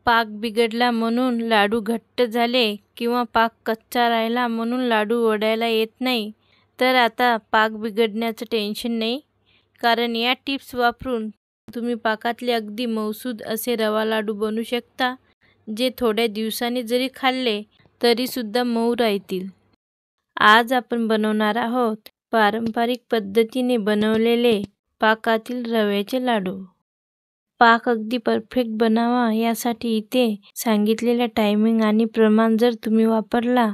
पाक बिघडला म्हणून लाडू घट्ट झाले किंवा पाक कच्चा राहिला म्हणून लाडू वडायला येत नाही, तर आता पाक बिघडण्याचं टेन्शन नाही, कारण या टिप्स वापरून तुम्ही पाकातले अगदी मऊसूद असे रवा लाडू बनवू शकता, जे थोड्या दिवसांनी जरी खाल्ले तरीसुद्धा मऊ राहतील. आज आपण बनवणार आहोत पारंपरिक पद्धतीने बनवलेले पाकातील रव्याचे लाडू. पाक अगदी परफेक्ट बनावा यासाठी इथे सांगितलेल्या टायमिंग आणि प्रमाण जर तुम्ही वापरला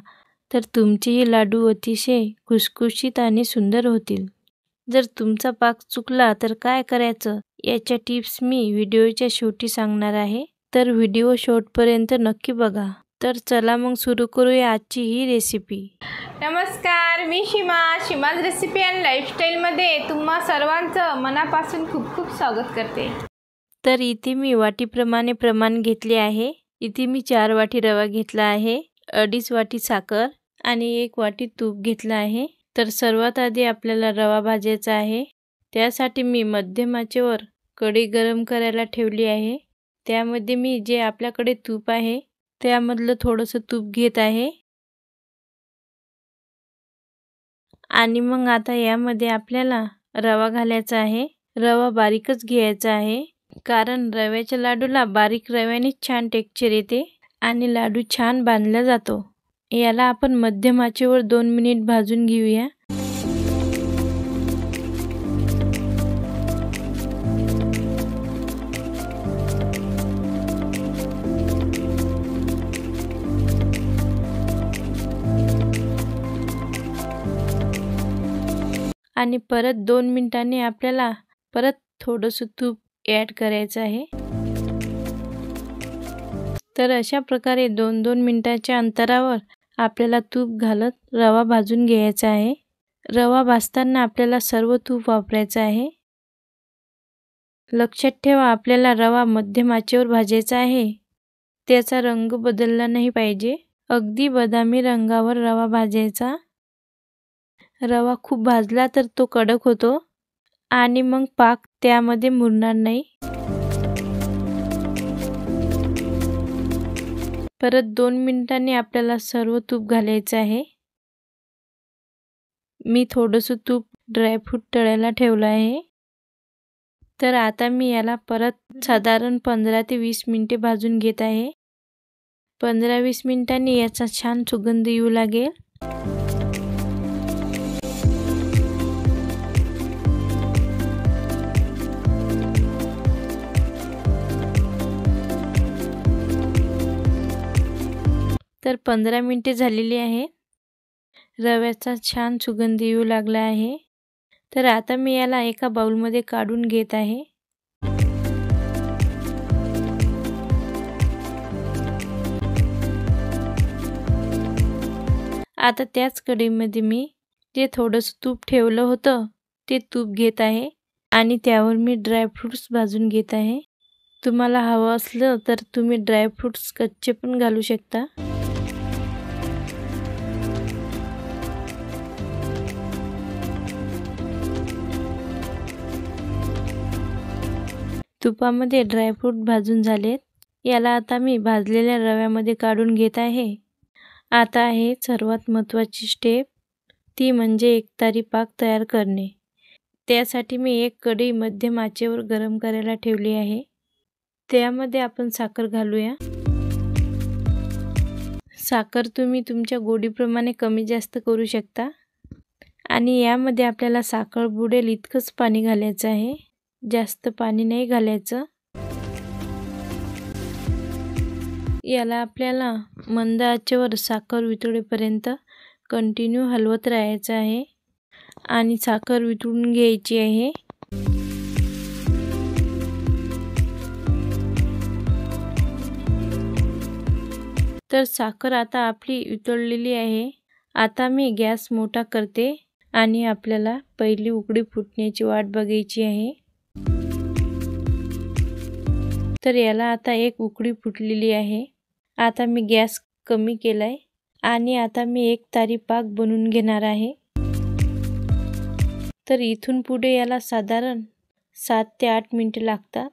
तर तुमचेही लाडू अतिशय खुसखुशीत आणि सुंदर होतील. जर तुमचा पाक चुकला तर काय करायचं याच्या टिप्स मी व्हिडिओच्या शेवटी सांगणार आहे, तर व्हिडिओ शेवटपर्यंत नक्की बघा. तर चला मग सुरू करूया आजची ही रेसिपी. नमस्कार, मी शिमाज रेसिपी अँड लाईफस्टाईलमध्ये तुम्हा सर्वांचं मनापासून खूप खूप स्वागत करते. तर इथे मी वाटीप्रमाणे प्रमाण घेतले आहे. इथे मी 4 वाटी रवा घेतला आहे, 2.5 वाटी साखर आणि 1 वाटी तूप घेतलं आहे. तर सर्वात आधी आपल्याला रवा भाजायचा आहे. त्यासाठी मी मध्यम आचेवर कढई गरम करायला ठेवली आहे. त्यामध्ये मी जे आपल्याकडे तूप आहे त्यामधलं थोडंसं तूप घेत आहे आणि मग आता यामध्ये आपल्याला रवा घालायचा आहे. रवा बारीकच घ्यायचा आहे, कारण रव्याच्या लाडूला बारीक रव्याने छान टेक्स्चर येते आणि लाडू छान बांधला जातो. याला आपण मध्यम आचेवर 2 मिनिट भाजून घेऊया. आणि परत 2 मिनिटांनी आपल्याला परत थोडंसं तूप ॲड करायचं आहे. तर अशा प्रकारे 2-2 मिनिटाच्या अंतरावर आपल्याला तूप घालत रवा भाजून घ्यायचा आहे. रवा भाजताना आपल्याला सर्व तूप वापरायचं आहे. लक्षात ठेवा, आपल्याला रवा मध्यम आचेवर भाजायचा आहे. त्याचा रंग बदलला नाही पाहिजे. अगदी बदामी रंगावर रवा भाजायचा. रवा खूप भाजला तर तो कडक होतो आणि मग पाक त्यामध्ये मुरणार नाही. परत 2 मिनिटांनी आपल्याला सर्व तूप घालायचं आहे. मी थोडंसं तूप ड्रायफ्रूट तळायला ठेवलं आहे. तर आता मी याला परत साधारण 15 ते 20 मिनिटे भाजून घेत आहे. 15-20 मिनिटांनी याचा छान सुगंध येऊ लागेल. तर 15 मिनिटे झालेली आहे. रव्याचा छान सुगंध येऊ लागला आहे. तर आता मी याला एका बाउलमध्ये काढून घेत आहे. आता त्याच कढईमध्ये मी जे थोडंसं तूप ठेवलं होतं ते तूप घेत आहे आणि त्यावर मी ड्रायफ्रूट्स भाजून घेत आहे. तुम्हाला हवं असलं तर तुम्ही ड्रायफ्रूट्स कच्चे पण घालू शकता. तुपामध्ये ड्रायफ्रूट भाजून झालेत. याला आता मी भाजलेल्या रव्यामध्ये काढून घेत आहे. आता आहे सर्वात महत्त्वाची स्टेप, ती म्हणजे एकतारी पाक तयार करणे. त्यासाठी मी एक कढई मध्यम आचेवर गरम करायला ठेवली आहे. त्यामध्ये आपण साखर घालूया. साखर तुम्ही तुमच्या गोडीप्रमाणे कमी जास्त करू शकता आणि यामध्ये आपल्याला साखर बुडेल इतकंच पाणी घालायचं आहे. जास्त पाणी नाही घालायचं. याला आपल्याला मंद आचेवर साखर वितळेपर्यंत कंटिन्यू हलवत राहायचं आहे आणि साखर वितळून घ्यायची आहे. तर साखर आता आपली वितळलेली आहे. आता मी गॅस मोठा करते आणि आपल्याला पहिली उकळी फुटण्याची वाट बघायची आहे. तर याला आता एक उकळी फुटलेली आहे. आता मी गॅस कमी केलाय आणि आता मी एक तारी पाक बनवून घेणार आहे. तर इथून पुढे याला साधारण 7 ते 8 मिनिटे लागतात.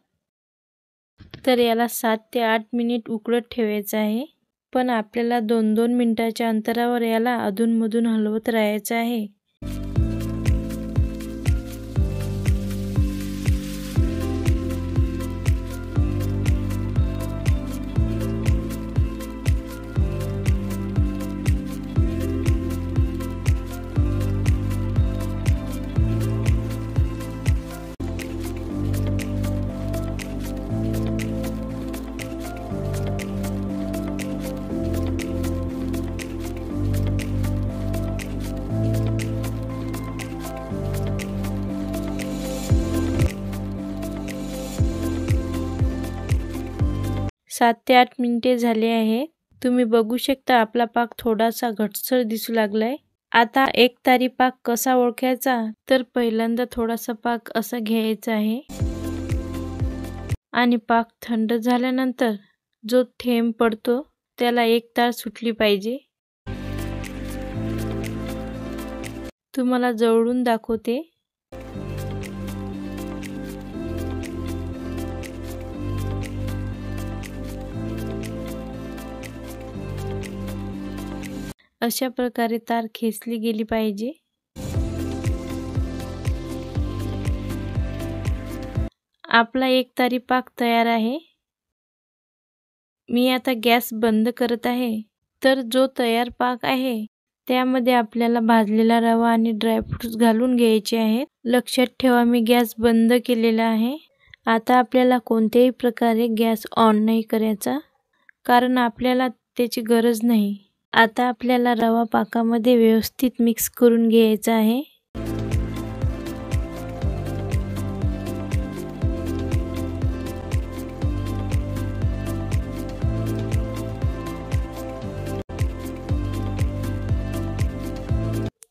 तर याला 7 ते 8 मिनिट उकळत ठेवायचं आहे. पण आपल्याला 2-2 मिनिटाच्या अंतरावर याला अधूनमधून हलवत राहायचं आहे. सात ते 8 मिनिटे झाले आहे. तुम्ही बघू शकता आपला पाक थोडासा घट्टसर दिसू लागलाय. आता एकतारी पाक कसा ओळखायचा, तर पहिल्यांदा थोडासा पाक असा घ्यायचा आहे आणि पाक थंड झाल्यानंतर जो थेंब पडतो त्याला एक तार सुटली पाहिजे. तुम्हाला जवळून दाखवते. अशा प्रकारे तार खेचली गेली पाहिजे. आपला एकतारी पाक तयार आहे. मी आता गॅस बंद करत आहे. तर जो तयार पाक आहे त्यामध्ये आपल्याला भाजलेला रवा आणि ड्रायफ्रुट्स घालून घ्यायचे आहेत. लक्षात ठेवा मी गॅस बंद केलेला आहे. आता आपल्याला कोणत्याही प्रकारे गॅस ऑन नाही करायचा, कारण आपल्याला त्याची गरज नाही. आता आपल्याला रवा पाकामध्ये व्यवस्थित मिक्स करून घ्यायचा आहे.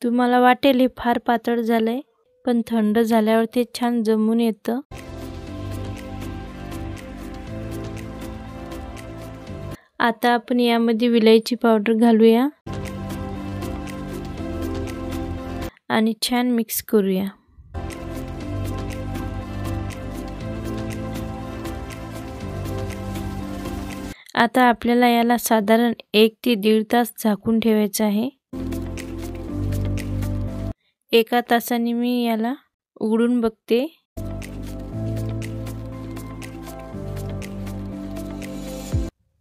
तुम्हाला वाटेल हे फार पातळ झालंय, पण थंड झाल्यावर ते छान जमून येतं. आता आपण यामध्ये विलायची पावडर घालूया आणि छान मिक्स करूया. आता आपल्याला याला साधारण 1 ते 1.5 तास झाकून ठेवायचं आहे. 1 तासाने मी याला उघडून बघते.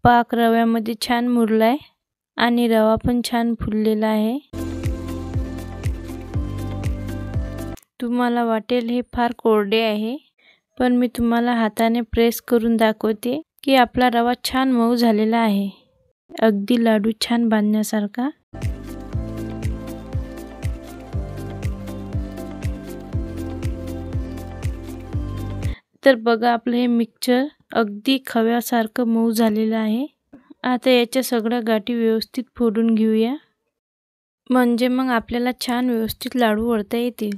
पाक रव्यामध्ये छान मुरलाय आणि रवा पण छान फुललेला आहे. तुम्हाला वाटेल हे फार कोरडे आहे, पण मी तुम्हाला हाताने प्रेस करून दाखवते की आपला रवा छान मऊ झालेला आहे, अगदी लाडू छान बांधण्यासारखा. तर बघा आपलं हे मिक्सचर अगदी खव्यासारखं मऊ झालेलं आहे. आता याच्या सगळ्या गाठी व्यवस्थित फोडून घेऊया, म्हणजे मग आपल्याला छान व्यवस्थित लाडू वळता येतील.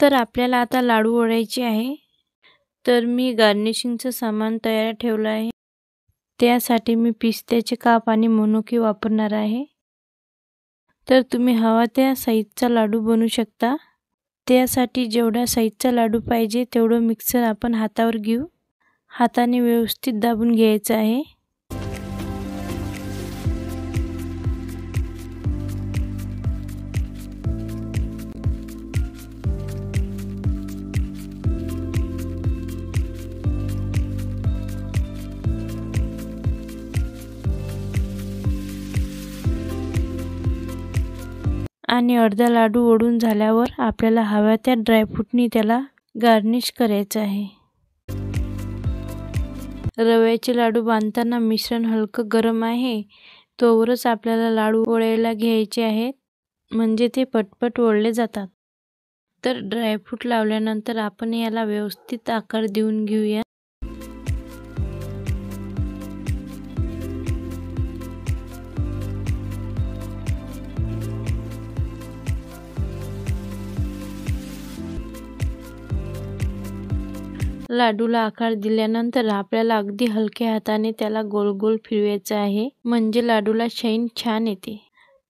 तर आपल्याला आता लाडू वळायचे आहे. तर मी गार्निशिंगचं सामान तयार ठेवलं आहे. त्यासाठी मी पिस्त्याचे काप आणि मनुके वापरणार आहे. तर तुम्ही हवा त्या साईजचा लाडू बनवू शकता. त्यासाठी जेवढा साईजचा लाडू पाहिजे तेवढं मिक्सर आपण हातावर घेऊ. हाताने व्यवस्थित दाबून घ्यायचं आहे. आणि अर्धा लाडू ओढून झाल्यावर आपल्याला हव्या त्या ड्रायफ्रूटनी त्याला गार्निश करायचं आहे. रव्याचे लाडू बांधताना मिश्रण हलकं गरम आहे तोवरच आपल्याला लाडू वळायला घ्यायचे आहेत, म्हणजे ते पटपट वळले जातात. तर ड्रायफ्रूट लावल्यानंतर आपण याला व्यवस्थित आकार देऊन घेऊया. लाडूला आकार दिल्यानंतर आपल्याला अगदी हलक्या हाताने त्याला गोल गोल फिरवायचं आहे, म्हणजे लाडूला शाईन छान येते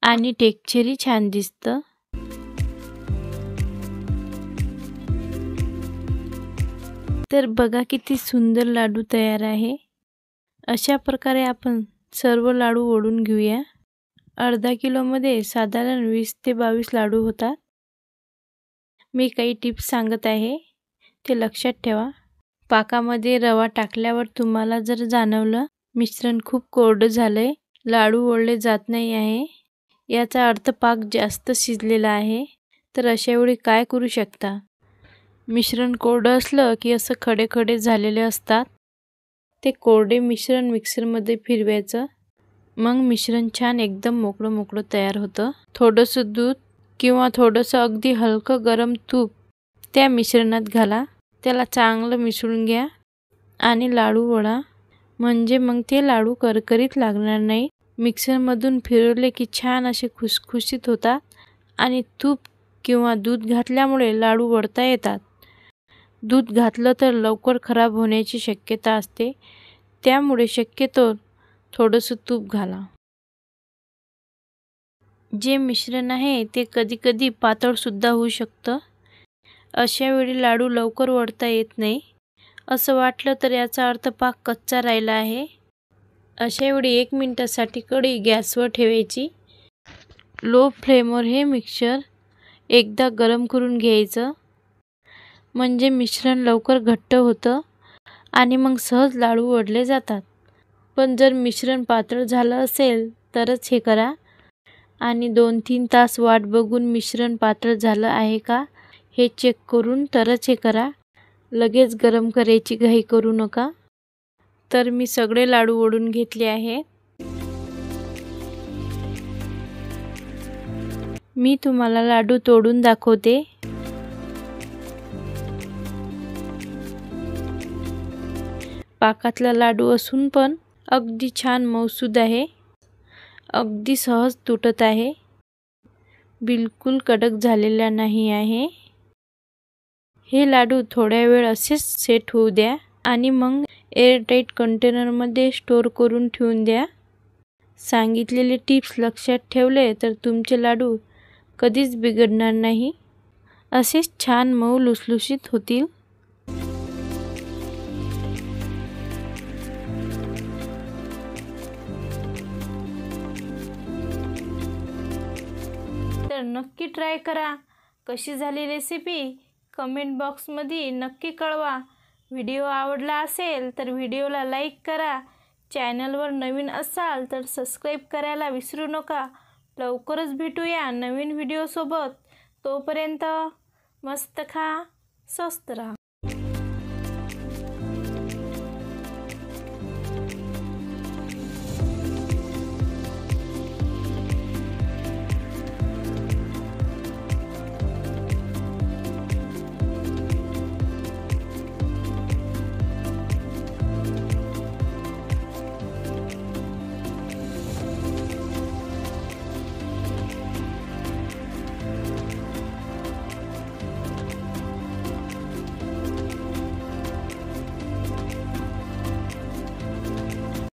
आणि टेक्स्चरही छान दिसतं. तर बघा किती सुंदर लाडू तयार आहे. अशा प्रकारे आपण सर्व लाडू ओढून घेऊया. अर्धा किलोमध्ये साधारण 20 ते 22 लाडू होतात. मी काही टिप्स सांगत आहे, ते लक्षात ठेवा. पाकामध्ये रवा टाकल्यावर तुम्हाला जर जाणवलं मिश्रण खूप कोरडं झालंय, लाडू ओढले जात नाही आहे, याचा अर्थ पाक जास्त शिजलेला आहे, तर अशा वेळी काय करू शकता? मिश्रण कोरडं असलं की असं खडे खडे झालेले असतात. ते कोरडे मिश्रण मिक्सरमध्ये फिरवायचं. मग मिश्रण छान एकदम मोकळं मोकळं तयार होतं. थोडंसं दूध किंवा थोडंसं अगदी हलकं गरम तूप त्या मिश्रणात घाला. त्याला चांगलं मिसळून घ्या आणि लाडू वळा, म्हणजे मग ते लाडू करकरीत लागणार नाही. मिक्सरमधून फिरवले की छान असे खुसखुशीत होतात आणि तूप किंवा दूध घातल्यामुळे लाडू वळता येतात. दूध घातलं तर लवकर खराब होण्याची शक्यता असते, त्यामुळे शक्यतो थोडंसं तूप घाला. जे मिश्रण आहे ते कधीकधी पातळसुद्धा होऊ शकतं. अशा वेळी लाडू लवकर वळता येत नाही असं वाटलं तर याचा अर्थ पाक कच्चा राहिला आहे. अशा वेळी 1 मिनिटासाठी कढई गॅसवर ठेवायची. लो फ्लेमवर हे मिक्सर एकदा गरम करून घ्यायचं, म्हणजे मिश्रण लवकर घट्ट होतं आणि मग सहज लाडू वळले जातात. पण जर मिश्रण पातळ झालं असेल तरच हे करा आणि 2-3 तास वाट बघून मिश्रण पातळ झालं आहे का हे चेक करून तरच हे करा. लगेच गरम करायची घाई करू नका. तर मी सगळे लाडू ओढून घेतले आहे. मी तुम्हाला लाडू तोडून दाखवते. पाकातला लाडू असून पण अगदी छान मऊसूद आहे. अगदी सहज तुटत आहे. बिलकुल कडक झालेला नाही आहे. हे लाडू थोड्या वेळ असेच सेट होऊ द्या आणि मग एअरटाईट कंटेनरमध्ये स्टोअर करून ठेवून द्या. सांगितलेले टिप्स लक्षात ठेवले तर तुमचे लाडू कधीच बिघडणार नाही. असेच छान मऊ लुसलुशीत होतील. तर नक्की ट्राय करा. कशी झाली रेसिपी कमेंट बॉक्समध्ये नक्की कळवा. व्हिडिओ आवडला असेल तर व्हिडिओला लाईक करा. चॅनलवर नवीन असाल तर सबस्क्राईब करायला विसरू नका. लवकरच भेटूया नवीन व्हिडिओसोबत. तोपर्यंत मस्त खा, स्वस्त राहा.